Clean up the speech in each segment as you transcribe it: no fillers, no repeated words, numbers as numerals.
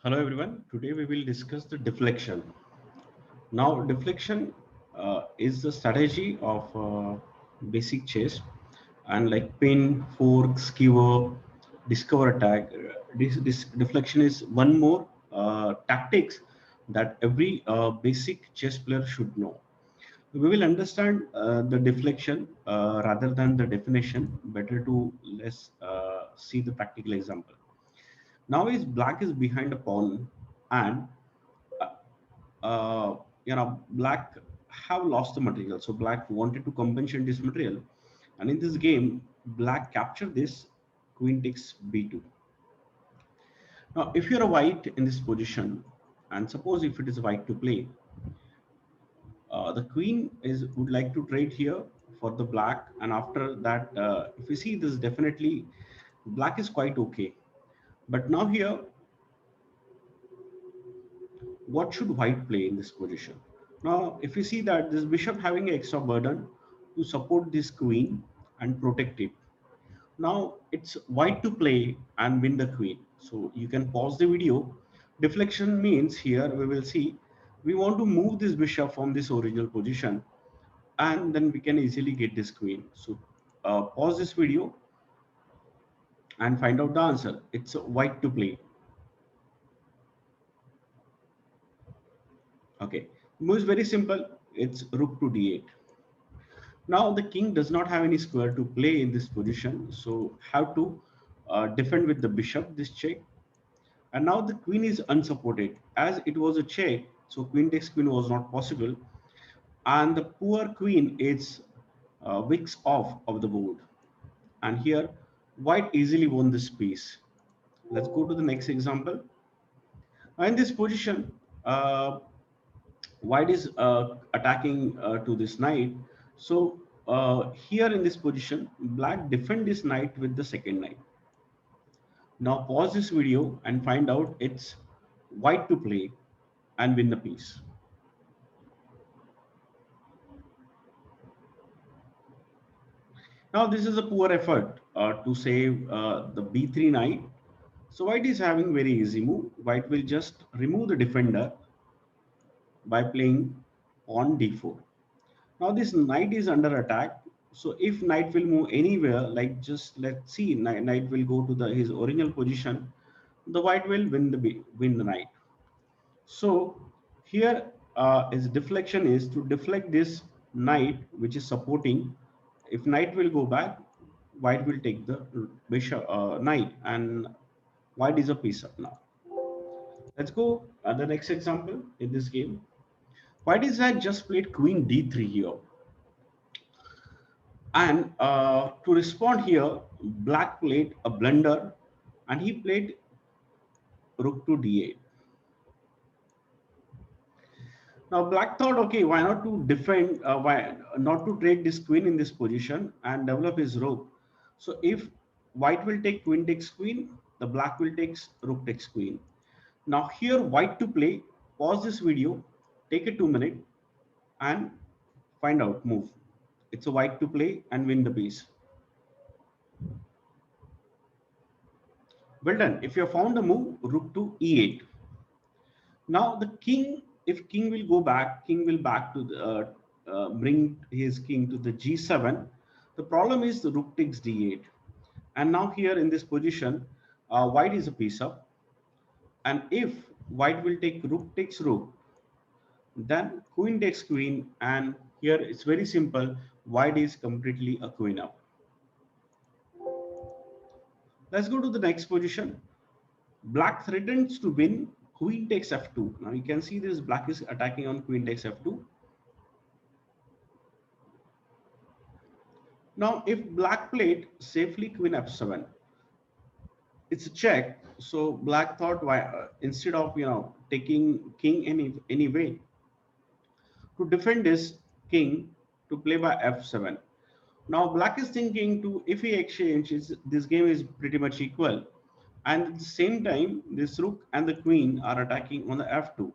Hello everyone. Today we will discuss the deflection. Now, deflection is the strategy of basic chess and like pin, fork, skewer, discover attack. This deflection is one more tactics that every basic chess player should know. We will understand the deflection rather than the definition. Better to let's see the practical example. Now is black is behind a pawn and uh, black have lost the material, so black wanted to compensate this material, and in this game black captured this queen takes b2. Now if you're a white in this position, and suppose if it is white to play, the queen is would like to trade here for the black, and after that if you see this, definitely black is quite okay. But now here, what should white play in this position? Now, if you see that this bishop having an extra burden to support this queen and protect it. Now it's white to play and win the queen. So you can pause the video. Deflection means here we will see we want to move this bishop from this original position, and then we can easily get this queen. So pause this video and find out the answer. It's white to play. Okay, move is very simple. It's rook to d8. Now the king does not have any square to play in this position, so have to defend with the bishop this check. And now the queen is unsupported as it was a check, so queen takes queen was not possible, and the poor queen is wicks off of the board. And here white easily won this piece. Let's go to the next example. In this position, white is attacking to this knight. So here in this position, black defend this knight with the second knight. Now pause this video and find out it's white to play and win the piece. Now this is a poor effort to save the b3 knight. So white is having very easy move. White will just remove the defender by playing on d4. Now this knight is under attack. So if knight will move anywhere, like just let's see, knight will go to his original position, the white will win the knight. So here is deflection is to deflect this knight which is supporting. If knight will go back, white will take the bishop knight, and white is a piece up now. Let's go the next example in this game. White is had just played queen d3 here. And to respond here, black played a blunder and he played rook to d8. Now black thought, okay, why not to defend, why not to trade this queen in this position and develop his rook. So if white will take queen takes queen, the black will take rook takes queen. Now here white to play, pause this video, take a 2 minute and find out move. It's a white to play and win the piece. Well done. If you have found the move, rook to e8. Now the king, if king will go back, king will back to the, bring his king to the g7. The problem is the rook takes d8. And now here in this position, white is a piece up. And if white will take rook takes rook, then queen takes queen. And here it's very simple. White is completely a queen up. Let's go to the next position. Black threatens to win queen takes f2. Now you can see this black is attacking on queen takes f2. Now if black played safely queen f7, it's a check. So black thought, why instead of taking king anyway, to defend this king, to play by f7. Now black is thinking to, if he exchanges, this game is pretty much equal, and at the same time this rook and the queen are attacking on the f2.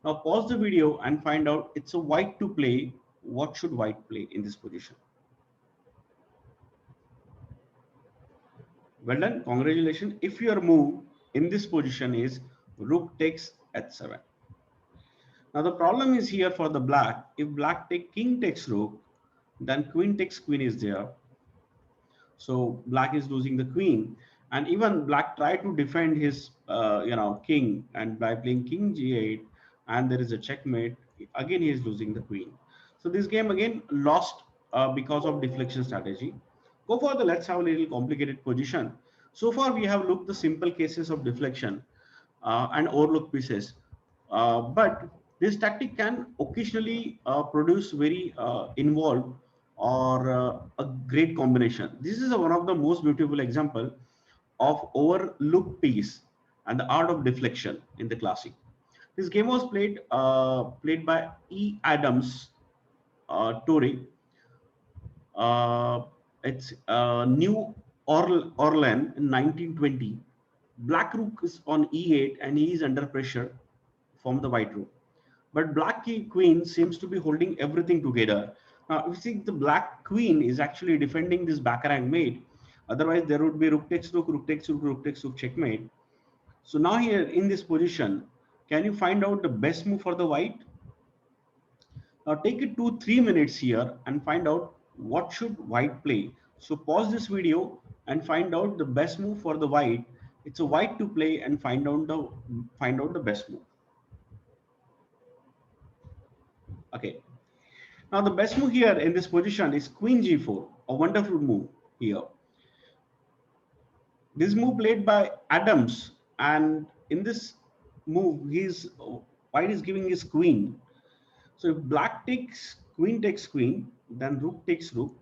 Now pause the video and find out it's a white to play. What should white play in this position? Well done, congratulations. If your move in this position is rook takes h7. Now the problem is here for the black. If black take king takes rook, then queen takes queen is there. So black is losing the queen, and even black tried to defend his king, and by playing king g8, and there is a checkmate. Again, he is losing the queen. So this game again lost because of deflection strategy. Go for the let's have a little complicated position. So far we have looked the simple cases of deflection and overlook pieces. But this tactic can occasionally produce very involved or a great combination. This is one of the most beautiful example of overlook piece and the art of deflection in the classic. This game was played by E. Adams Torrey. Uh, it's New Orleans in 1920. Black rook is on e8 and he is under pressure from the white rook. But black queen seems to be holding everything together. Now, if you see the black queen is actually defending this back rank mate. Otherwise, there would be rook takes rook, rook takes rook, rook takes rook checkmate. So now here in this position, can you find out the best move for the white? Now take it to 3 minutes here and find out what should white play. So pause this video and find out the best move for the white. It's a white to play and find out the best move. Okay. Now the best move here in this position is queen g4, a wonderful move here. This move played by Adams, and in this move, white is giving his queen. So if black takes queen, then rook takes rook,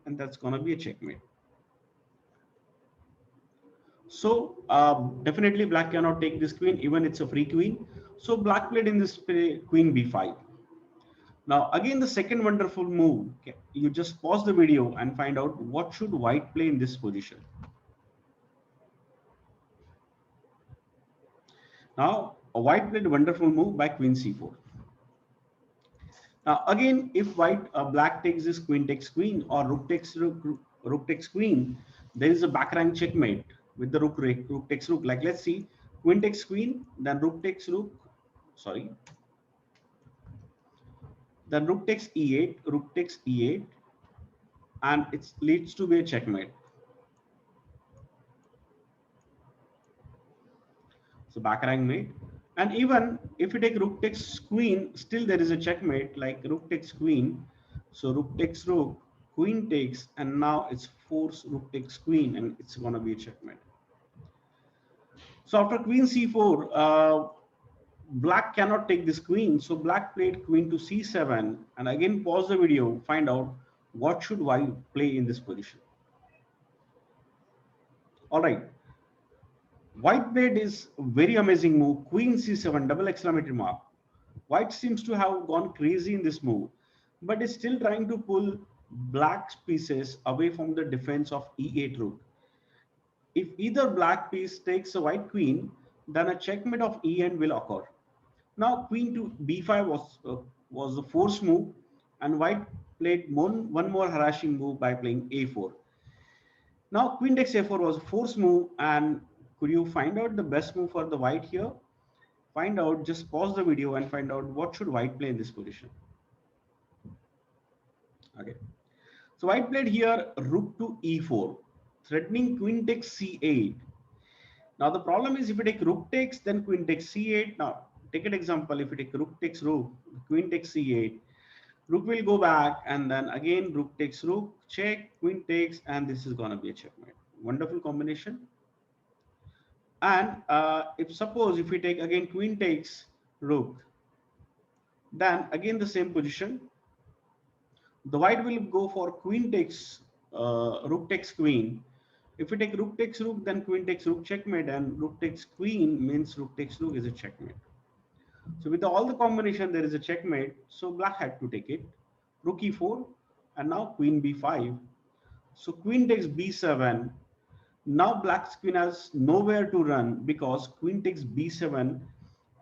and that's gonna be a checkmate. So definitely black cannot take this queen, even it's a free queen. So black played in this play queen b5. Now again the second wonderful move. Okay, you just pause the video and find out what should white play in this position. Now a white played a wonderful move by queen c4. Now again, if black takes this queen takes queen or rook takes queen, there is a back rank checkmate with the rook takes rook. Like let's see, queen takes queen, then rook takes rook. Sorry, then rook takes e8, and it leads to be a checkmate. So back rank mate. And even if you take rook takes queen, still there is a checkmate like rook takes queen. So rook takes rook, queen takes, and now it's force rook takes queen, and it's gonna be a checkmate. So after queen c4, black cannot take this queen. So black played queen to c7, and again pause the video, find out what should white play in this position. All right. White played is a very amazing move, queen c7, double exclamatory mark. White seems to have gone crazy in this move, but is still trying to pull black's pieces away from the defense of e8 rook. If either black piece takes a white queen, then a checkmate of en will occur. Now queen to b5 was the forced move, and white played one more harassing move by playing a4. Now queen takes a4 was a forced move, and could you find out the best move for the white here? Find out, just pause the video and find out what should white play in this position. Okay. So white played here rook to e4, threatening queen takes c8. Now the problem is if you take rook takes, then queen takes c8. Now take an example, if you take rook takes rook, queen takes c8, rook will go back, and then again rook takes rook, check, queen takes, and this is gonna be a checkmate. Wonderful combination. And if we take again queen takes rook, then again the same position. The white will go for queen takes rook takes queen. If we take rook takes rook, then queen takes rook checkmate, and rook takes queen means rook takes rook is a checkmate. So with all the combination, there is a checkmate. So black had to take it. Rook e4, and now queen b5. So queen takes b7. Now black's queen has nowhere to run because queen takes b7,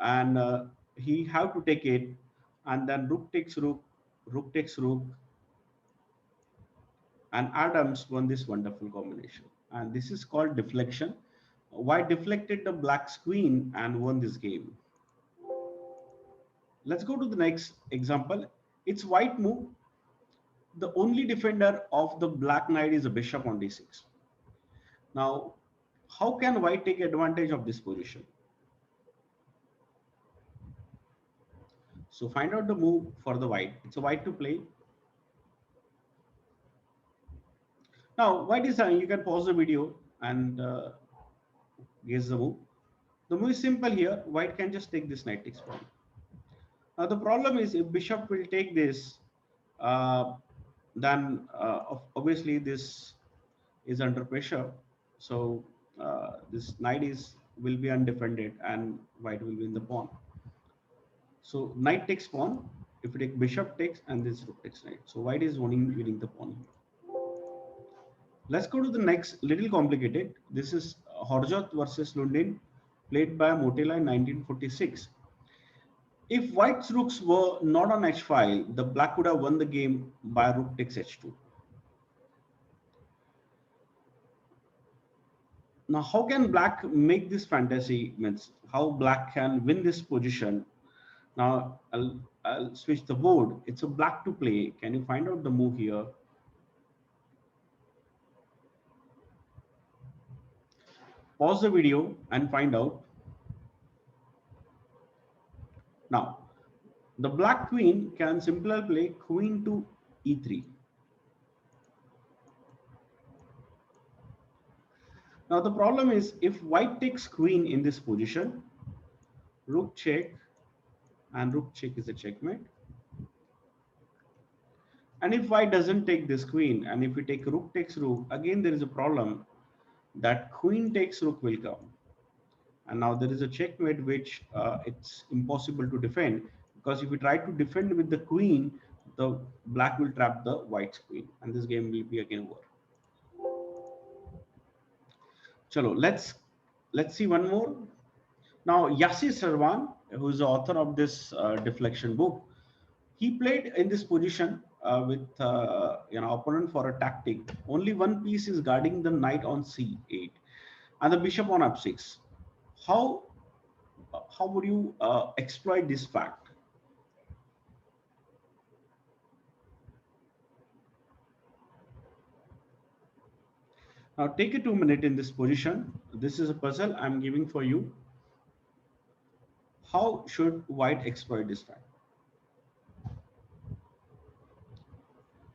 and he have to take it, and then rook takes rook, rook takes rook, and Adams won this wonderful combination. And this is called deflection. White deflected the black's queen and won this game. Let's go to the next example. It's white move. The only defender of the black knight is a bishop on d6. Now, how can white take advantage of this position? So find out the move for the white. It's a white to play. Now, white is you can pause the video and guess the move. The move is simple here. White can just take this knight takes pawn. Now the problem is if bishop will take this, uh, then obviously this is under pressure. So this knight is will be undefended and white will win the pawn. So knight takes pawn. If you take bishop takes and this rook takes knight. So white is winning the pawn. Let's go to the next, little complicated. This is Horjot versus Lundin, played by Motela in 1946. If white's rooks were not on h-file, the black would have won the game by rook takes h2. Now, how can black make this fantasy? Means how black can win this position? Now, I'll switch the board. It's a black to play. Can you find out the move here? Pause the video and find out. Now, the black queen can simply play queen to e3. Now the problem is if white takes queen in this position, rook check, and rook check is a checkmate. And if white doesn't take this queen, and if we take rook takes rook, again there is a problem that queen takes rook will come. And now there is a checkmate which it's impossible to defend, because if we try to defend with the queen, the black will trap the white's queen, and this game will be again over. Chalo, let's see one more. Now, Yassi Sarwan, who is the author of this Deflection book, he played in this position with opponent for a tactic. Only one piece is guarding the knight on c8 and the bishop on f6. How would you exploit this fact? Now take a 2 minute in this position. This is a puzzle I'm giving for you. How should white exploit this fact?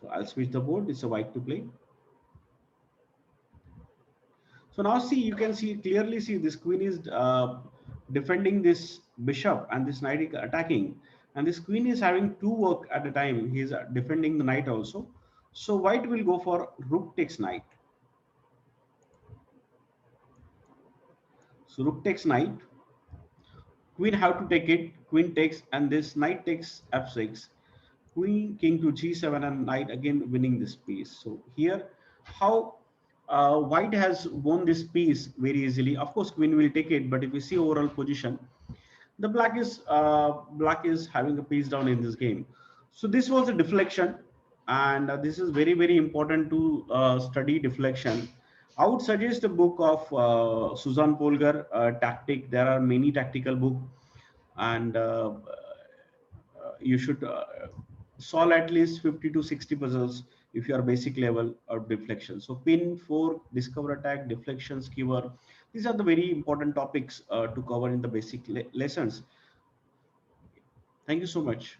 So I'll switch the board. It's a white to play. So now see, you can see clearly see this queen is defending this bishop and this knight is attacking, and this queen is having two work at a time. He is defending the knight also. So white will go for rook takes knight. So rook takes knight. Queen have to take it. Queen takes, and this knight takes f6. Queen king to g7 and knight again winning this piece. So here how white has won this piece very easily. Of course queen will take it, but if you see overall position, the black is having a piece down in this game. So this was a deflection, and this is very very important to study deflection. I would suggest a book of Susan Polgar, Tactic. There are many tactical books, and you should solve at least 50 to 60 puzzles if you are basic level of deflection. So pin, fork, discover attack, deflection, skewer. These are the very important topics to cover in the basic lessons. Thank you so much.